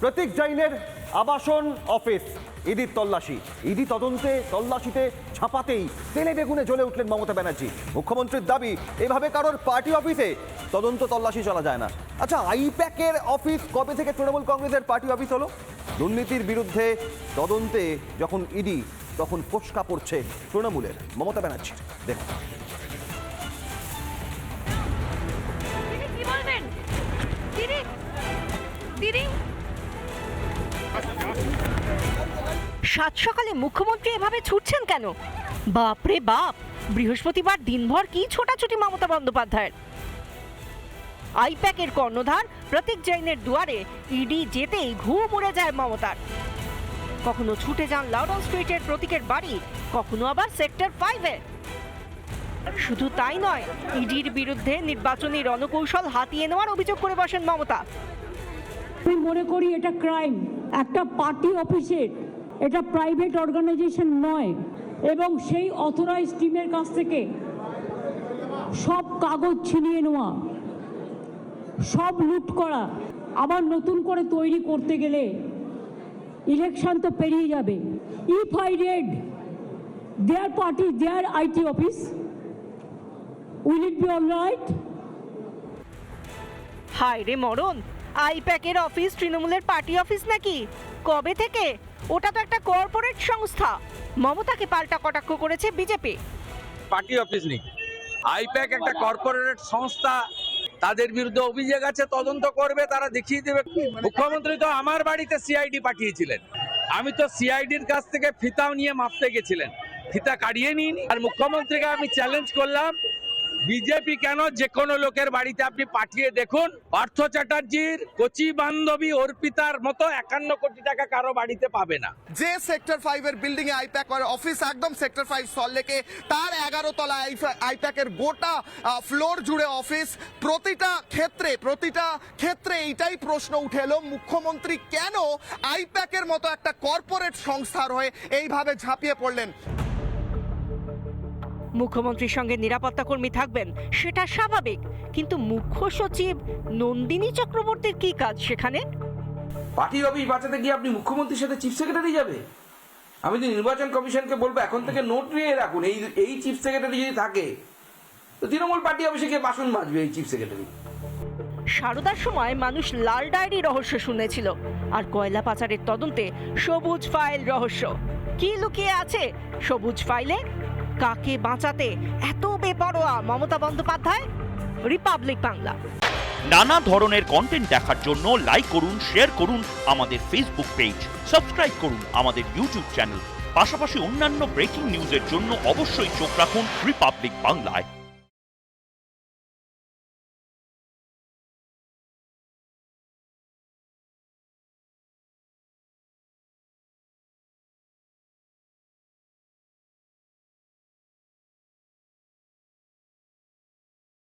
প্রতীক জৈনের আবাসন অফিস ইডির তল্লাশি, ইডি তল্লাশিতে ছাপাতেই তেলে বেগুনে জ্বলে উঠলেন মমতা ব্যানার্জি। মুখ্যমন্ত্রীর দাবি, এভাবে কারোর পার্টি অফিসে তল্লাশি চলা যায় না। আচ্ছা, আইপ্যাকের অফিস কবে থেকে তৃণমূল কংগ্রেসের পার্টি অফিস হলো? দুর্নীতির বিরুদ্ধে তদন্তে যখন ইডি, তখন ফোসকা পড়ছে তৃণমূলের মমতা ব্যানার্জির। দেখুন। সাত সকালে মুখ্যমন্ত্রী এভাবে ছুটছেন কেন? বাপরে বাপ, বৃহস্পতিবার দিনভর কি ছোটাছুটি মমতা বন্দ্যোপাধ্যায়ের। আইপ্যাকের কর্ণধার প্রতীক জৈনের দুয়ারে ইডি যেতেই ঘুম উড়ে যায় মমতার। কখনো ছুটে যান লাউডন স্ট্রিটের প্রতীকের বাড়ি, কখনো আবার সেক্টর 5-এ। শুধু তাই নয়, ইডির বিরুদ্ধে নির্বাচনী রণকৌশল হাতিয়ে নেওয়ার অভিযোগ করে বসেন মমতা। আমি মনে করি এটা ক্রাইম, একটা পার্টি অফিসের, এটা প্রাইভেট অর্গানাইজেশন নয়, এবং সেই অথরাইজ টিমের কাছ থেকে সব কাগজ ছিনিয়ে নেওয়া, সব লুট করা, আবার নতুন করে তৈরি করতে গেলে ইলেকশন তো পেরিয়ে যাবে। If I raid their party, their IT office, will it be all right? হায় রে মরণ, আইপ্যাকের অফিস তৃণমূলের পার্টি অফিস নাকি? কবে থেকে? ওটা তো একটা কর্পোরেট সংস্থা। মমতাকে পাল্টা কটাক্ষ করেছে বিজেপি। পার্টি অফিস নেই, আইপ্যাক একটা কর্পোরেট সংস্থা, তাদের বিরুদ্ধে অভিযোগ আছে, তদন্ত করবে, তারা দেখিয়ে দেবে। মুখ্যমন্ত্রী তো আমার বাড়িতে সিআইডি পাঠিয়েছিলেন, আমি তো সিআইডির কাছ থেকে ফিতাও নিয়ে মাপতে গেছিলেন, ফিতা কাটিয়ে নিইনি। আর মুখ্যমন্ত্রীকে আমি চ্যালেঞ্জ করলাম, বিজেপি কেন যে কোনো লোকের বাড়িতে আপনি পাঠিয়ে দেখুন, পার্থ চ্যাটার্জির কচি বান্ধবী অর্পিতার মতো 51 কোটি টাকা কারো বাড়িতে পাবে না। যে সেক্টর 5 এর বিল্ডিং এ আইপ্যাক অফিস, একদম সেক্টর 5 সল্টলেকে, তার 11 তলা আইপ্যাকের গোটা ফ্লোর জুড়ে অফিস। প্রতিটা ক্ষেত্রে এইটাই প্রশ্ন উঠে এলো, মুখ্যমন্ত্রী কেন আইপ্যাকের মতো একটা কর্পোরেট সংস্থার হয়ে এইভাবে ঝাঁপিয়ে পড়লেন? মুখ্যমন্ত্রীর সঙ্গে নিরাপত্তা কর্মী থাকবেন, সেটা স্বাভাবিক, কিন্তু মুখ্য সচিব নন্দিনী চক্রবর্তীর কি কাজ সেখানে? পার্টি অফিস বাঁচাতে গিয়ে আপনি মুখ্যমন্ত্রীর সাথে চিফ সেক্রেটারি যাবে? আমি তো নির্বাচন কমিশনকে বলবো এখন থেকে নোট নিয়ে রাখুন, এই চিফ সেক্রেটারি যদি থাকে তো তৃণমূল পার্টি অফিসে গিয়ে বাসন মাজবে এই চিফ সেক্রেটারি। সারদার সময় মানুষ লাল ডায়েরি রহস্য শুনেছিল, আর কয়লা পাচারের তদন্তে সবুজ ফাইল রহস্য। কি লুকিয়ে আছে সবুজ ফাইলে? কাকে বাঁচাতে এত বেপরোয়া মমতা বন্দ্যোপাধ্যায়? রিপাবলিক বাংলা। নানা ধরনের কন্টেন্ট দেখার জন্য লাইক করুন, শেয়ার করুন আমাদের ফেসবুক পেজ, সাবস্ক্রাইব করুন আমাদের ইউটিউব চ্যানেল। পাশাপাশি অন্যান্য ব্রেকিং নিউজের জন্য অবশ্যই চোখ রাখুন রিপাবলিক বাংলায়।